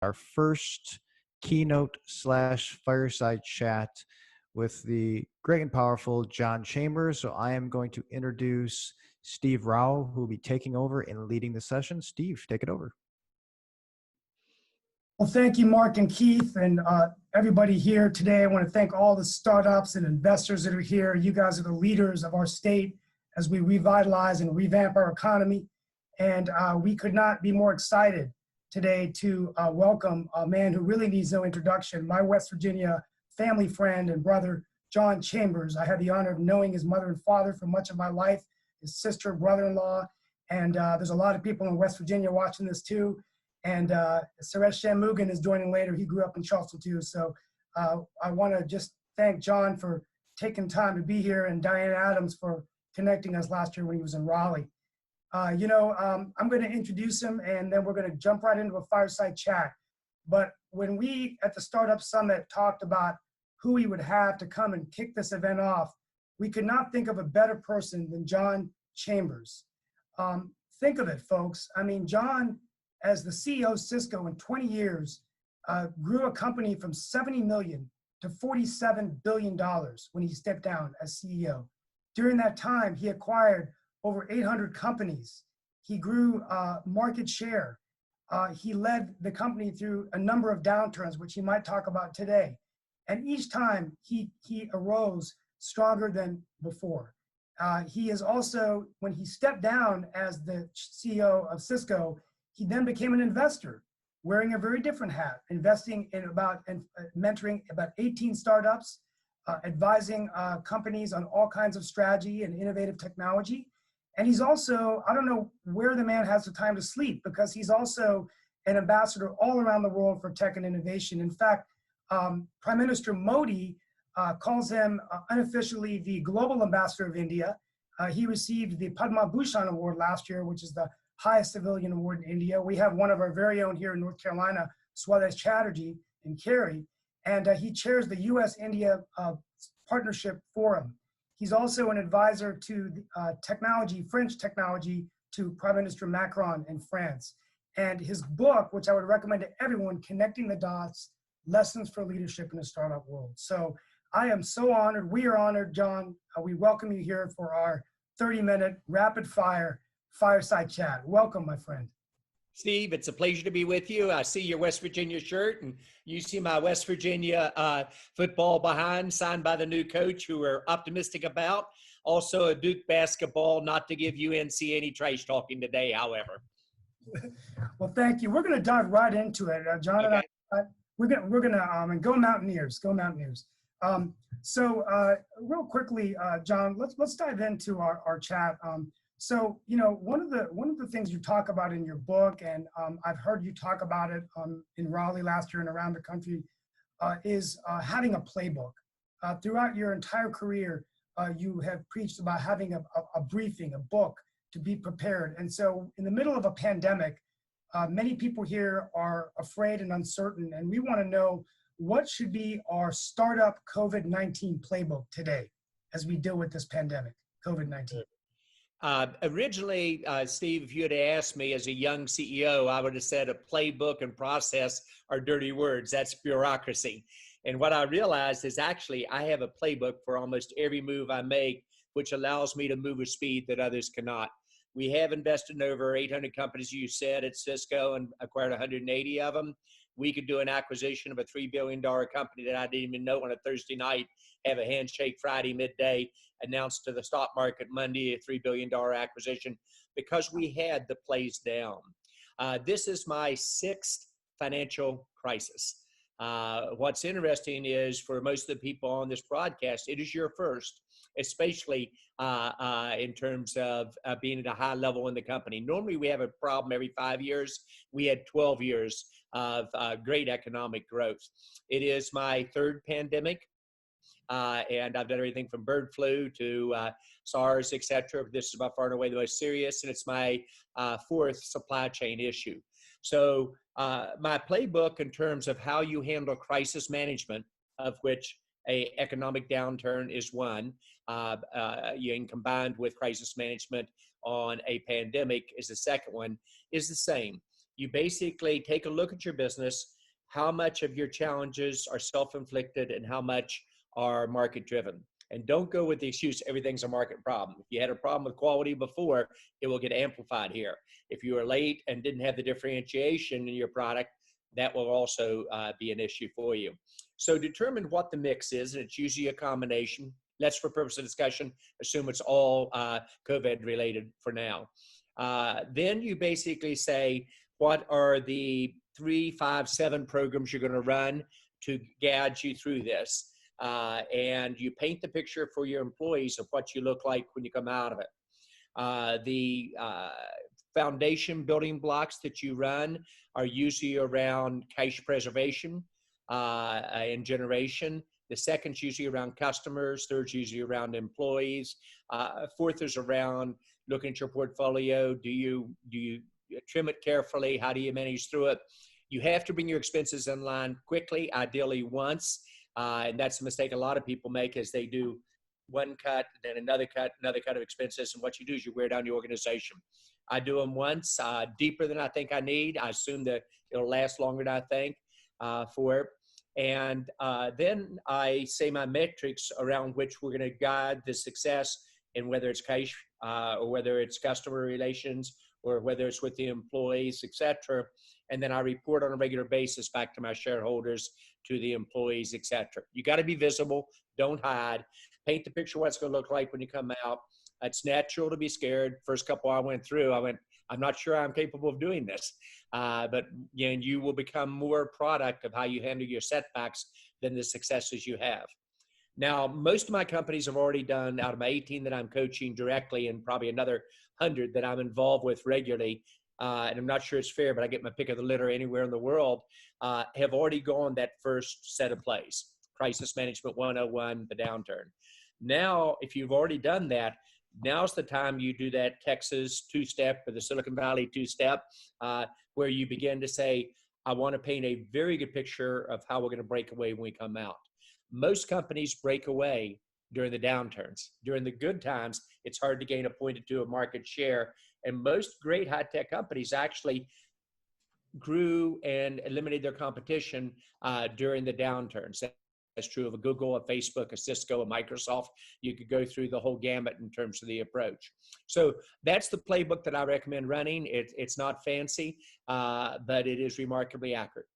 our first keynote slash fireside chat with the great and powerful John Chambers. So I am going to introduce Steve Rao, who will be taking over and leading the session. Steve, take it over. Well, thank you, Mark and Keith, and everybody here today. I want to thank all the startups and investors that are here. You guys are the leaders of our state as we revitalize and revamp our economy. And we could not be more excited today to welcome a man who really needs no introduction, my West Virginia family friend and brother, John Chambers. I had the honor of knowing his mother and father for much of my life, his sister, brother-in-law, and there's a lot of people in West Virginia watching this too. And Suresh Shanmugam is joining later. He grew up in Charleston too. So I want to just thank John for taking time to be here, and Diane Adams for connecting us last year when he was in Raleigh. I'm going to introduce him, and then we're going to jump right into a fireside chat. But when we at the Startup Summit talked about who we would have to come and kick this event off, we could not think of a better person than John Chambers. Think of it, folks. I mean, John, as the CEO of Cisco in 20 years, grew a company from 70 million to $47 billion when he stepped down as CEO. During that time, he acquired over 800 companies. He grew market share. He led the company through a number of downturns, which he might talk about today. And each time he arose stronger than before. He is also, when he stepped down as the CEO of Cisco, he then became an investor, wearing a very different hat, investing in and mentoring about 18 startups, advising companies on all kinds of strategy and innovative technology. And he's also, I don't know where the man has the time to sleep, because he's also an ambassador all around the world for tech and innovation. In fact, Prime Minister Modi calls him unofficially the global ambassador of India. He received the Padma Bhushan Award last year, which is the highest civilian award in India. We have one of our very own here in North Carolina, Swadesh Chatterjee in Cary, and he chairs the U.S.-India Partnership Forum. He's also an advisor to French technology, to Prime Minister Macron in France. And his book, which I would recommend to everyone, Connecting the Dots, Lessons for Leadership in a Startup World. So I am so honored. We are honored, John. We welcome you here for our 30-minute rapid fire fireside chat. Welcome, my friend. Steve, it's a pleasure to be with you. I see your West Virginia shirt, and you see my West Virginia football behind, signed by the new coach, who we're optimistic about. Also a Duke basketball, not to give UNC any trash talking today, however. Well, thank you. We're going to dive right into it. John and I, we're going to go Mountaineers, go Mountaineers. Real quickly, John, let's dive into our chat. So, one of the things you talk about in your book, and I've heard you talk about it in Raleigh last year and around the country, is having a playbook. Throughout your entire career, you have preached about having a briefing, a book to be prepared. And so in the middle of a pandemic, many people here are afraid and uncertain, and we want to know what should be our startup COVID-19 playbook today as we deal with this pandemic, COVID-19. Originally, Steve, if you had asked me as a young CEO, I would have said a playbook and process are dirty words. That's bureaucracy. And what I realized is actually I have a playbook for almost every move I make, which allows me to move with speed that others cannot. We have invested in over 800 companies, you said, at Cisco, and acquired 180 of them. We could do an acquisition of a $3 billion company that I didn't even know on a Thursday night, have a handshake Friday midday, announced to the stock market Monday a $3 billion acquisition, because we had the plays down. This is my 6th financial crisis. What's interesting is for most of the people on this broadcast, it is your first, especially in terms of being at a high level in the company. Normally we have a problem every 5 years. We had 12 years of great economic growth. It is my 3rd pandemic. And I've done everything from bird flu to SARS, et cetera. This is by far and away the most serious, and it's my 4th supply chain issue. So my playbook in terms of how you handle crisis management, of which a economic downturn is one, and combined with crisis management on a pandemic is the second one, is the same. You basically take a look at your business, how much of your challenges are self-inflicted and how much are market-driven. And don't go with the excuse, everything's a market problem. If you had a problem with quality before, it will get amplified here. If you were late and didn't have the differentiation in your product, that will also be an issue for you. So determine what the mix is, and it's usually a combination. Let's, for purpose of discussion, assume it's all COVID related for now. Then you basically say, what are the 3, 5, 7 programs you're going to run to guide you through this? And you paint the picture for your employees of what you look like when you come out of it. The foundation building blocks that you run are usually around cash preservation and generation. The second's usually around customers. Third's usually around employees. Fourth is around looking at your portfolio. Do you trim it carefully? How do you manage through it? You have to bring your expenses in line quickly, ideally once. And that's a mistake a lot of people make, is they do one cut, then another cut of expenses. And what you do is you wear down your organization. I do them once, deeper than I think I need. I assume that it'll last longer than I think for it. And then I say my metrics around which we're going to guide the success, and whether it's cash or whether it's customer relations or whether it's with the employees, etc. And then I report on a regular basis back to my shareholders, to the employees, etc. You got to be visible. Don't hide. Paint the picture of what it's going to look like when you come out. It's natural to be scared. First couple I went through, I'm not sure I'm capable of doing this. But you will become more a product of how you handle your setbacks than the successes you have. Now, most of my companies have already done, out of my 18 that I'm coaching directly, and probably another 100 that I'm involved with regularly, and I'm not sure it's fair, but I get my pick of the litter anywhere in the world, have already gone that first set of plays. Crisis Management 101, the downturn. Now, if you've already done that, now's the time you do that Texas two-step or the Silicon Valley two-step, where you begin to say, I want to paint a very good picture of how we're going to break away when we come out. Most companies break away during the downturns. During the good times, it's hard to gain a point or two of market share. And most great high-tech companies actually grew and eliminated their competition during the downturns. That's true of a Google, a Facebook, a Cisco, a Microsoft. You could go through the whole gamut in terms of the approach. So that's the playbook that I recommend running. It's not fancy, but it is remarkably accurate.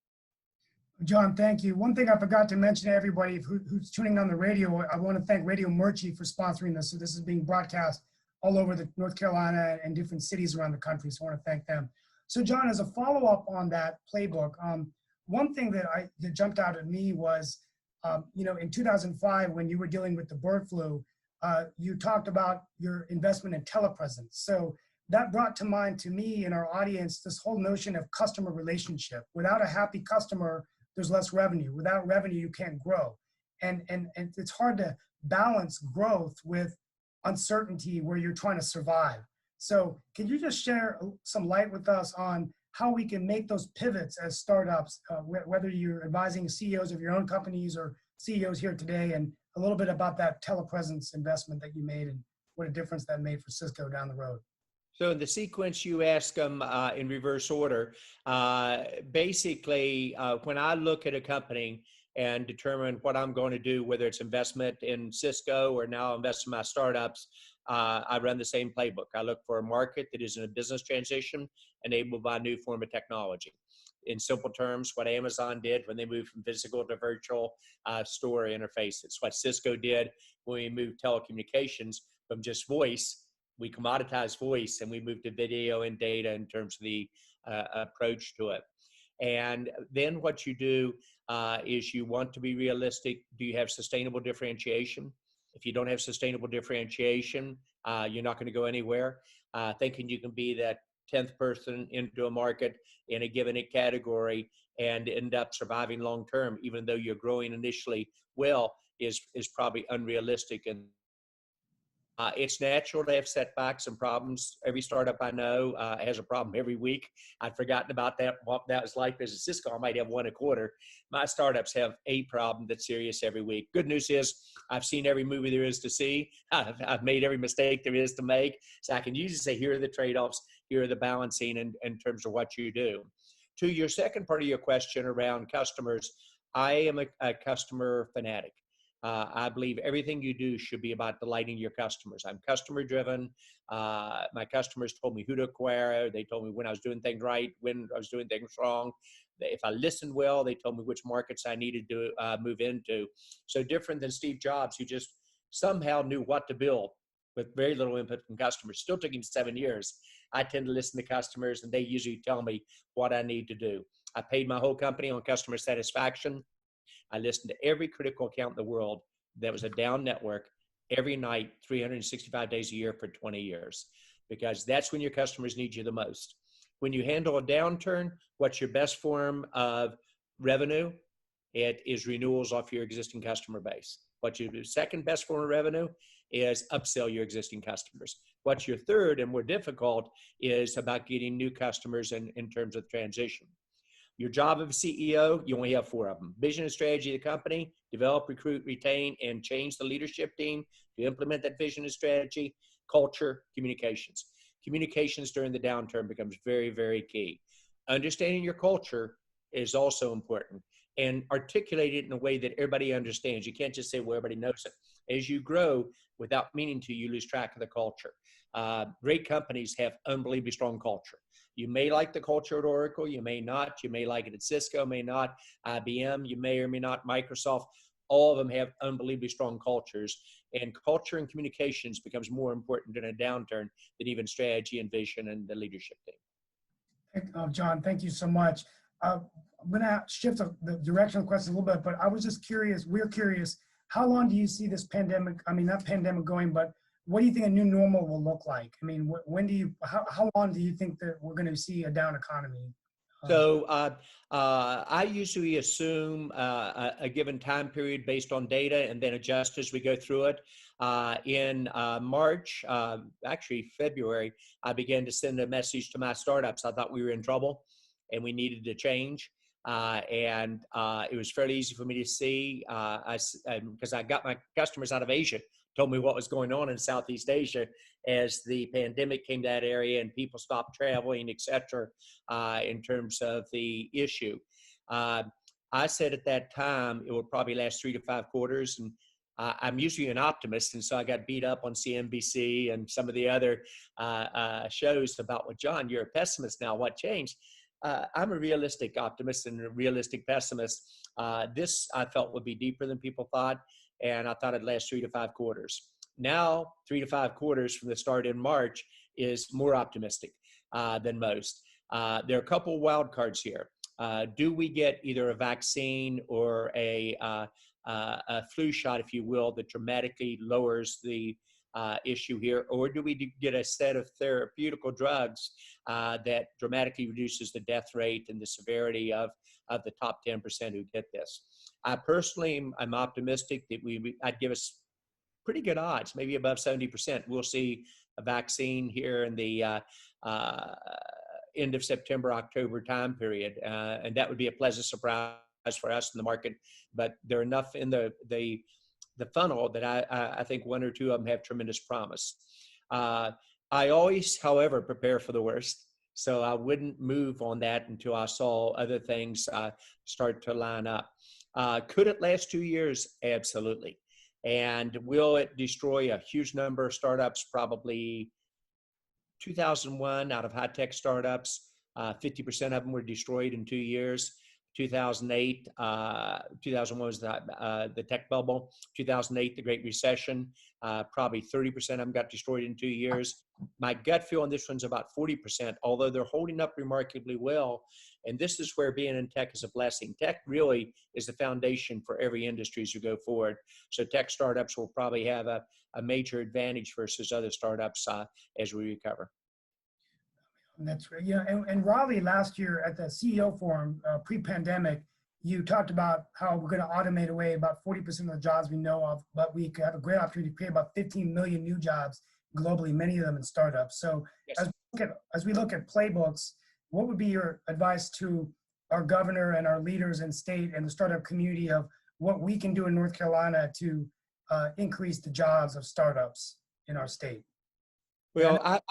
John, thank you. One thing I forgot to mention to everybody who's tuning on the radio, I want to thank Radio Murchie for sponsoring this. So this is being broadcast all over the North Carolina and different cities around the country. So I want to thank them. So John, as a follow-up on that playbook, one thing that jumped out at me was, in 2005, when you were dealing with the bird flu, you talked about your investment in telepresence. So that brought to mind to me and our audience this whole notion of customer relationship. Without a happy customer, there's less revenue. Without revenue, you can't grow. And it's hard to balance growth with uncertainty where you're trying to survive. So can you just share some light with us on how we can make those pivots as startups, whether you're advising CEOs of your own companies or CEOs here today, and a little bit about that telepresence investment that you made and what a difference that made for Cisco down the road? So in the sequence you ask them in reverse order, basically when I look at a company and determine what I'm going to do, whether it's investment in Cisco or now invest in my startups, I run the same playbook. I look for a market that is in a business transition enabled by a new form of technology. In simple terms, what Amazon did when they moved from physical to virtual store interface. It's what Cisco did when we moved telecommunications from just voice. We commoditized voice and we moved to video and data in terms of the approach to it. And then what you do is you want to be realistic. Do you have sustainable differentiation? If you don't have sustainable differentiation, you're not going to go anywhere. Thinking you can be that 10th person into a market in a given category and end up surviving long term, even though you're growing initially well, is probably unrealistic. And it's natural to have setbacks and problems. Every startup I know has a problem every week. I'd forgotten about that, what that was like. As a Cisco, I might have one a quarter. My startups have a problem that's serious every week. Good news is I've seen every movie there is to see. I've made every mistake there is to make. So I can usually say, here are the trade-offs, here are the balancing in terms of what you do. To your second part of your question around customers, I am a customer fanatic. I believe everything you do should be about delighting your customers. I'm customer driven. My customers told me who to acquire. They told me when I was doing things right, when I was doing things wrong. If I listened well, they told me which markets I needed to move into. So different than Steve Jobs, who just somehow knew what to build with very little input from customers. Still took him 7 years. I tend to listen to customers, and they usually tell me what I need to do. I paid my whole company on customer satisfaction. I listened to every critical account in the world that was a down network every night, 365 days a year for 20 years, because that's when your customers need you the most. When you handle a downturn, what's your best form of revenue? It is renewals off your existing customer base. What's your second best form of revenue is upsell your existing customers. What's your third and more difficult is about getting new customers in terms of transition. Your job of a CEO, you only have 4 of them. Vision and strategy of the company, develop, recruit, retain, and change the leadership team to implement that vision and strategy. Culture, communications. Communications during the downturn becomes very, very key. Understanding your culture is also important, and articulate it in a way that everybody understands. You can't just say, well, everybody knows it. As you grow, without meaning to, you lose track of the culture. Great companies have unbelievably strong culture. You may like the culture at Oracle, you may not. You may like it at Cisco, may not. IBM, you may or may not. Microsoft, all of them have unbelievably strong cultures. And culture and communications becomes more important in a downturn than even strategy and vision and the leadership team. John, thank you so much. I'm going to shift the direction of the question a little bit, but I was just curious, we're curious, how long do you see this pandemic, I mean, not pandemic going, but what do you think a new normal will look like? I mean, when do you, how long do you think that we're going to see a down economy? So I usually assume a given time period based on data and then adjust as we go through it. In March, actually February, I began to send a message to my startups. I thought we were in trouble and we needed to change. And it was fairly easy for me to see because I got my customers out of Asia, told me what was going on in Southeast Asia as the pandemic came to that area and people stopped traveling, et cetera, in terms of the issue. I said at that time, it would probably last 3 to 5 quarters. And I'm usually an optimist. And so I got beat up on CNBC and some of the other shows about, well, John, you're a pessimist now. What changed? I'm a realistic optimist and a realistic pessimist. This I felt would be deeper than people thought. And I thought it'd last 3 to 5 quarters. Now, 3 to 5 quarters from the start in March is more optimistic than most. There are a couple wild cards here. Do we get either a vaccine or a flu shot, if you will, that dramatically lowers the issue here? Or do we get a set of therapeutical drugs that dramatically reduces the death rate and the severity of the top 10% who get this? I personally am optimistic that I'd give us pretty good odds, maybe above 70%. We'll see a vaccine here in the end of September, October time period. And that would be a pleasant surprise for us in the market. But there are enough in the funnel that I think 1 or 2 of them have tremendous promise. I always, however, prepare for the worst. So I wouldn't move on that until I saw other things start to line up. Could it last 2 years? Absolutely. And will it destroy a huge number of startups? Probably 2001 out of high-tech startups, 50% of them were destroyed in 2 years. 2008, 2001 was the tech bubble. 2008, the Great Recession, probably 30% of them got destroyed in 2 years. My gut feel on this one's about 40%, although they're holding up remarkably well. And this is where being in tech is a blessing. Tech really is the foundation for every industry as you go forward. So tech startups will probably have a major advantage versus other startups as we recover. That's great. Yeah, and Raleigh last year at the CEO forum, pre-pandemic, you talked about how we're going to automate away about 40% of the jobs we know of, but we have a great opportunity to create about 15 million new jobs globally, many of them in startups. So yes. as we look at playbooks, what would be your advice to our governor and our leaders in state and the startup community of what we can do in North Carolina to increase the jobs of startups in our state? Well,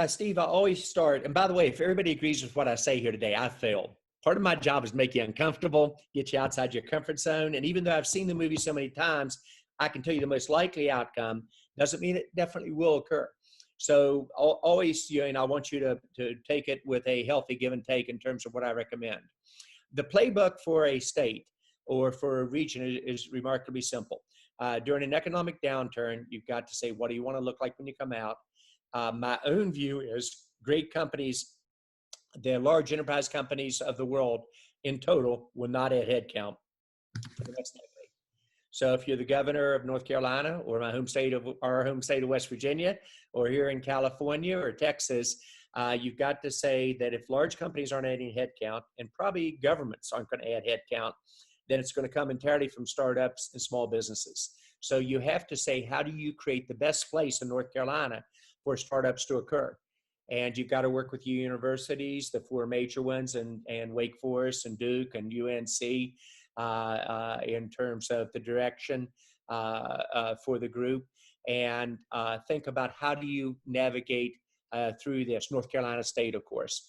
Steve, I always start, and by the way, if everybody agrees with what I say here today, I failed. Part of my job is to make you uncomfortable, get you outside your comfort zone. And even though I've seen the movie so many times, I can tell you the most likely outcome doesn't mean it definitely will occur. So always, and I want you to take it with a healthy give and take in terms of what I recommend. The playbook for a state or for a region is remarkably simple. During an economic downturn, you've got to say, what do you want to look like when you come out? My own view is great companies, the large enterprise companies of the world in total will not add headcount for the next decade. So if you're the governor of North Carolina or our home state of West Virginia, or here in California or Texas, you've got to say that if large companies aren't adding headcount, and probably governments aren't going to add headcount, then it's going to come entirely from startups and small businesses. So you have to say, how do you create the best place in North Carolina for startups to occur? And you've got to work with your universities, the four major ones, and Wake Forest and Duke and UNC in terms of the direction for the group. And think about how do you navigate through this. North Carolina State, of course,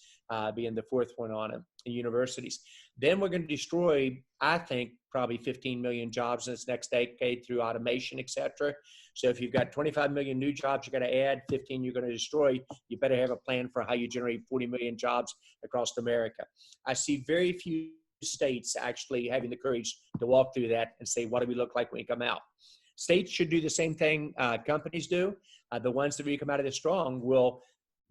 being the fourth one on it, the universities. Then we're going to destroy, I think, probably 15 million jobs in this next decade through automation, et cetera. So if you've got 25 million new jobs you're going to add, 15 you're going to destroy, you better have a plan for how you generate 40 million jobs across America. I see very few states actually having the courage to walk through that and say, what do we look like when we come out? States should do the same thing companies do. The ones that really come out of this strong will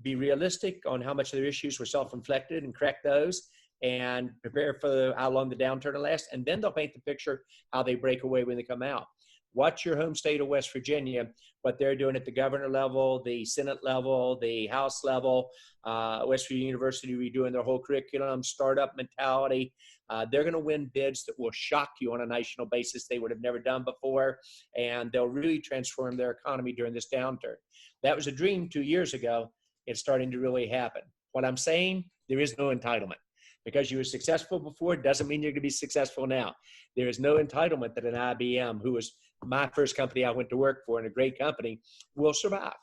be realistic on how much of their issues were self-inflicted and correct those and prepare for how long the downturn will last. And then they'll paint the picture how they break away when they come out. Watch your home state of West Virginia, what they're doing at the governor level, the Senate level, the House level, West Virginia University redoing their whole curriculum, startup mentality. They're going to win bids that will shock you on a national basis they would have never done before, and they'll really transform their economy during this downturn. That was a dream 2 years ago. It's starting to really happen. What I'm saying, there is no entitlement. Because you were successful before doesn't mean you're going to be successful now. There is no entitlement that an IBM, who was my first company I went to work for and a great company, will survive,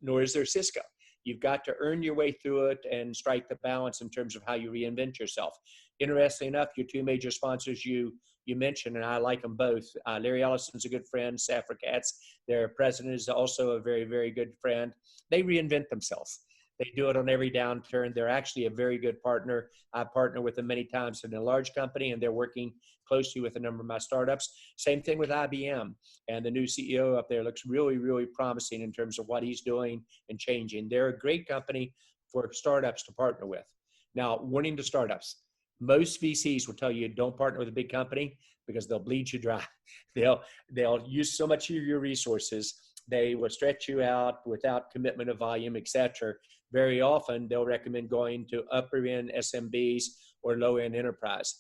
nor is there Cisco. You've got to earn your way through it and strike the balance in terms of how you reinvent yourself. Interestingly enough, your two major sponsors you mentioned, and I like them both. Larry Ellison's a good friend. Safra Katz, their president, is also a very, very good friend. They reinvent themselves. They do it on every downturn. They're actually a very good partner. I partner with them many times in a large company, and they're working closely with a number of my startups. Same thing with IBM. And the new CEO up there looks really, really promising in terms of what he's doing and changing. They're a great company for startups to partner with. Now, warning to startups. Most VCs will tell you don't partner with a big company because they'll bleed you dry. They'll use so much of your resources. They will stretch you out without commitment of volume, et cetera. Very often, they'll recommend going to upper-end SMBs or low-end enterprise.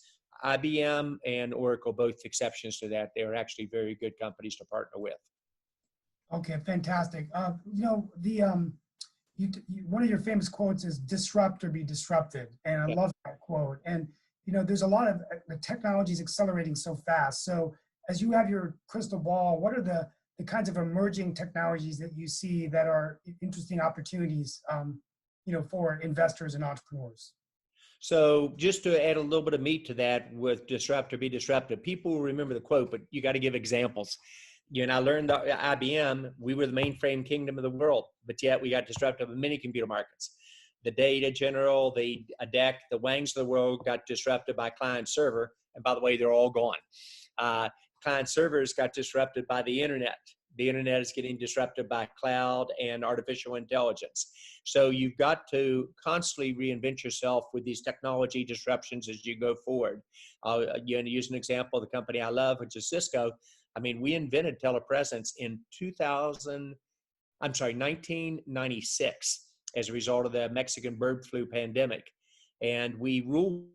IBM and Oracle, both exceptions to that. They are actually very good companies to partner with. Okay, fantastic. One of your famous quotes is "disrupt or be disrupted," and I love that quote. And there's a lot of the technology is accelerating so fast. So as you have your crystal ball, what are the kinds of emerging technologies that you see that are interesting opportunities, for investors and entrepreneurs? So just to add a little bit of meat to that with disrupt or be disrupted, people will remember the quote, but you got to give examples. I learned at IBM, we were the mainframe kingdom of the world, but yet we got disrupted in many computer markets. The Data General, the ADEC, the Wangs of the world got disrupted by client server. And by the way, they're all gone. Client servers got disrupted by the internet. The internet is getting disrupted by cloud and artificial intelligence. So you've got to constantly reinvent yourself with these technology disruptions as you go forward. Use an example of the company I love, which is Cisco. I mean, we invented telepresence in 1996 as a result of the Mexican bird flu pandemic. And we ruled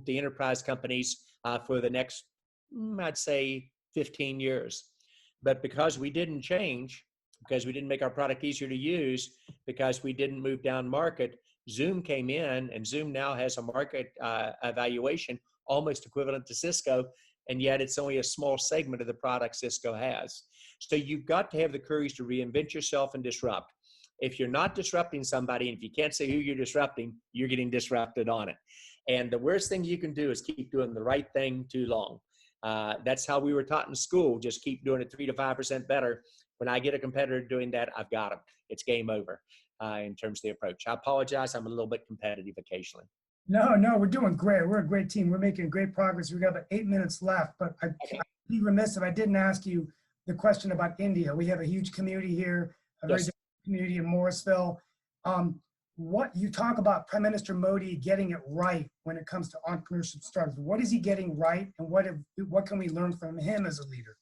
the enterprise companies for the next, I'd say, 15 years. But because we didn't change, because we didn't make our product easier to use, because we didn't move down market, Zoom came in, and Zoom now has a market evaluation almost equivalent to Cisco, and yet it's only a small segment of the product Cisco has. So you've got to have the courage to reinvent yourself and disrupt. If you're not disrupting somebody, and if you can't say who you're disrupting, you're getting disrupted on it. And the worst thing you can do is keep doing the right thing too long. That's how we were taught in school. Just keep doing it 3 to 5% better. When I get a competitor doing that, I've got them. It's game over in terms of the approach. I apologize. I'm a little bit competitive occasionally. No, we're doing great. We're a great team. We're making great progress. We got about 8 minutes left, but I'd be remiss if I didn't ask you the question about India. We have a huge community here, a very different community in Morrisville. What you talk about Prime Minister Modi getting it right when it comes to entrepreneurship startups. What is he getting right, and what can we learn from him as a leader?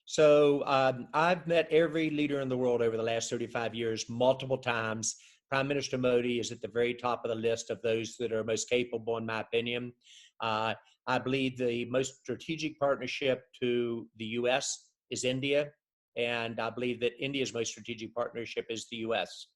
So I've met every leader in the world over the last 35 years multiple times. Prime Minister Modi is at the very top of the list of those that are most capable, in my opinion. I believe the most strategic partnership to the U.S. is India, and I believe that India's most strategic partnership is the U.S.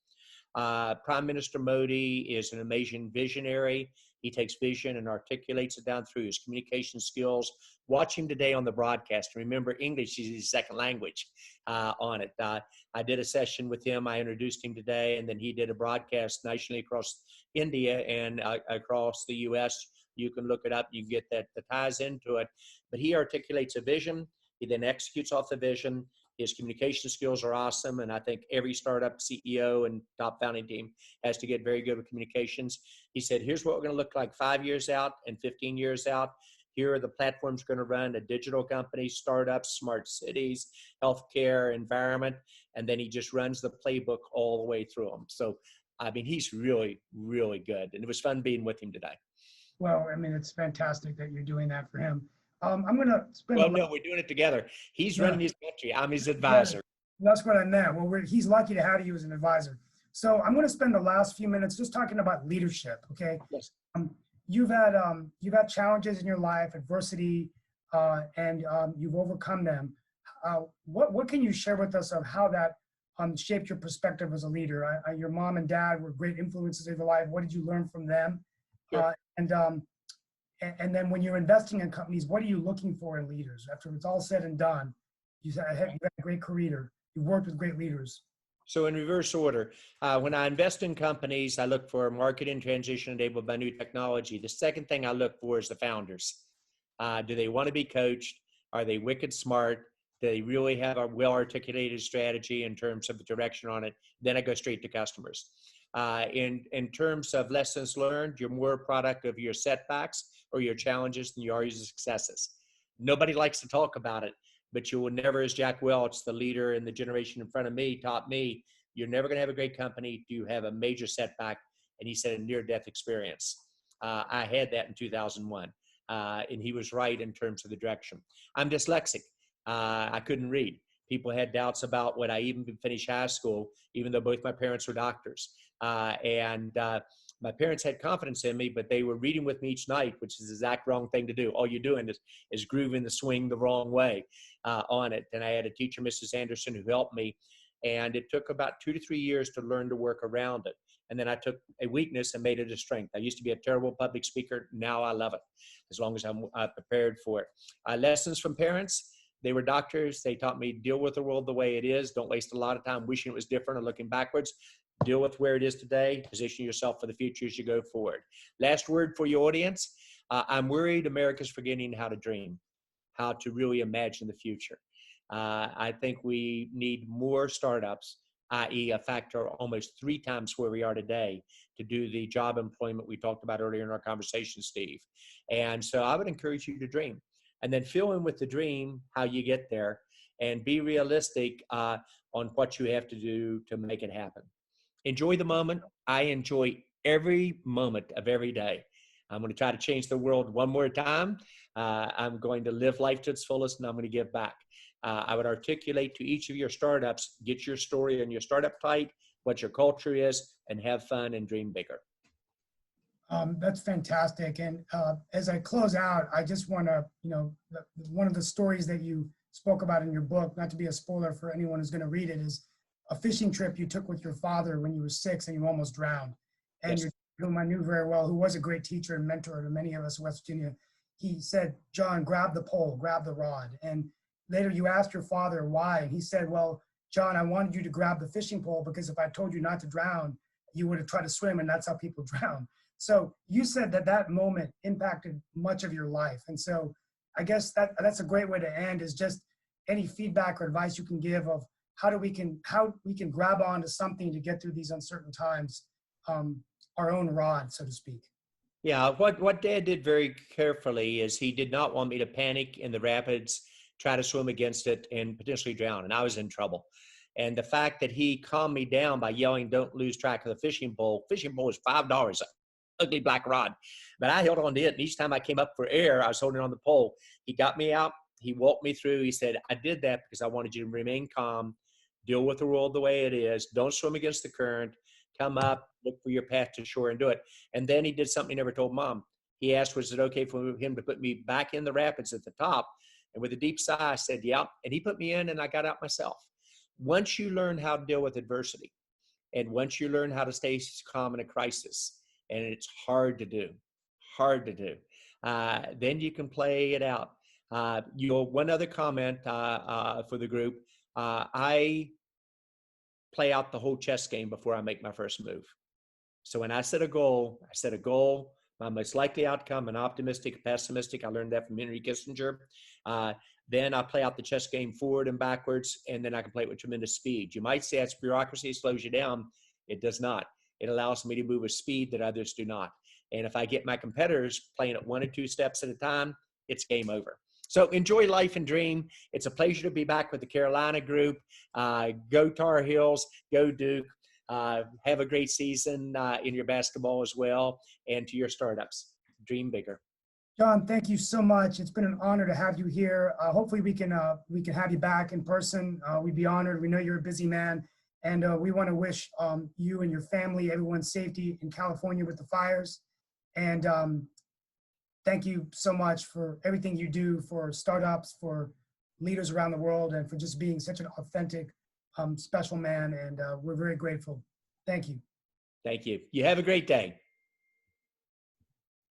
Prime Minister Modi is an amazing visionary. He takes vision and articulates it down through his communication skills. Watch him today on the broadcast. Remember, English is his second language on it. I did a session with him. I introduced him today, and then he did a broadcast nationally across India and across the U.S. You can look it up. You can get that the ties into it. But he articulates a vision. He then executes off the vision. His communication skills are awesome, and I think every startup CEO and top founding team has to get very good with communications. He said, here's what we're going to look like 5 years out and 15 years out. Here are the platforms going to run: a digital company, startups, smart cities, healthcare, environment, and then he just runs the playbook all the way through them. So, I mean, he's really, really good, and it was fun being with him today. Well, I mean, it's fantastic that you're doing that for him. I'm going to spend. Well, no, we're doing it together. He's running his country. I'm his advisor. That's what I meant. Well, he's lucky to have you as an advisor. So I'm going to spend the last few minutes just talking about leadership. Okay. Yes. You've had challenges in your life, adversity, and you've overcome them. What can you share with us of how that shaped your perspective as a leader? Your mom and dad were great influences in your life. What did you learn from them? Sure. And then when you're investing in companies, what are you looking for in leaders? After it's all said and done, you've had a great career. You've worked with great leaders. So in reverse order, when I invest in companies, I look for marketing transition enabled by new technology. The second thing I look for is the founders. Do they want to be coached? Are they wicked smart? Do they really have a well-articulated strategy in terms of the direction on it? Then I go straight to customers. In terms of lessons learned, you're more a product of your setbacks or your challenges than you are your successes. Nobody likes to talk about it, but you will never, as Jack Welch, the leader in the generation in front of me, taught me, you're never going to have a great company. Do you have a major setback? And he said a near-death experience. I had that in 2001, and he was right in terms of the direction. I'm dyslexic. I couldn't read. People had doubts about when I even finished high school, even though both my parents were doctors. My parents had confidence in me, but they were reading with me each night, which is the exact wrong thing to do. All you're doing is grooving the swing the wrong way on it. And I had a teacher, Mrs. Anderson, who helped me. And it took about 2 to 3 years to learn to work around it. And then I took a weakness and made it a strength. I used to be a terrible public speaker. Now I love it, as long as I'm prepared for it. Lessons from parents. They were doctors. They taught me deal with the world the way it is. Don't waste a lot of time wishing it was different or looking backwards. Deal with where it is today. Position yourself for the future as you go forward. Last word for your audience. I'm worried America's forgetting how to dream, how to really imagine the future. I think we need more startups, i.e. a factor almost 3 times where we are today, to do the job employment we talked about earlier in our conversation, Steve. And so I would encourage you to dream. And then fill in with the dream how you get there, and be realistic on what you have to do to make it happen. Enjoy the moment. I enjoy every moment of every day. I'm going to try to change the world one more time. I'm going to live life to its fullest, and I'm going to give back. I would articulate to each of your startups, get your story and your startup tight, what your culture is, and have fun and dream bigger. That's fantastic. And as I close out, I just want to, one of the stories that you spoke about in your book, not to be a spoiler for anyone who's going to read it, is a fishing trip you took with your father when you were 6 and you almost drowned. And Yes. whom I knew very well, who was a great teacher and mentor to many of us in West Virginia, he said, John, grab the pole, grab the rod. And later you asked your father why, and he said, well, John, I wanted you to grab the fishing pole because if I told you not to drown, you would have tried to swim, and that's how people drown. So you said that that moment impacted much of your life. And so I guess that's a great way to end, is just any feedback or advice you can give of how we can grab onto something to get through these uncertain times, our own rod, so to speak. Yeah, what Dad did very carefully is he did not want me to panic in the rapids, try to swim against it, and potentially drown. And I was in trouble. And the fact that he calmed me down by yelling, "Don't lose track of the fishing pole." Fishing pole is $5, an ugly black rod. But I held on to it. And each time I came up for air, I was holding on the pole. He got me out. He walked me through. He said, "I did that because I wanted you to remain calm, deal with the world the way it is. Don't swim against the current. Come up, look for your path to shore and do it." And then he did something he never told Mom. He asked, was it okay for him to put me back in the rapids at the top? And with a deep sigh, I said, yeah. And he put me in and I got out myself. Once you learn how to deal with adversity, and once you learn how to stay calm in a crisis, and it's hard to do, then you can play it out. One other comment for the group. I play out the whole chess game before I make my first move. So when I set a goal, my most likely outcome, an optimistic, pessimistic. I learned that from Henry Kissinger. Then I play out the chess game forward and backwards, and then I can play it with tremendous speed. You might say that's bureaucracy, slows you down. It does not. It allows me to move with speed that others do not. And if I get my competitors playing it 1 or 2 steps at a time, it's game over. So enjoy life and dream. It's a pleasure to be back with the Carolina group. Go Tar Heels, go Duke. Have a great season in your basketball as well, and to your startups. Dream bigger. John, thank you so much. It's been an honor to have you here. Hopefully we can have you back in person. We'd be honored. We know you're a busy man, and we want to wish you and your family, everyone's safety in California with the fires. And thank you so much for everything you do for startups, for leaders around the world, and for just being such an authentic, special man. And we're very grateful. Thank you. Thank you. You have a great day.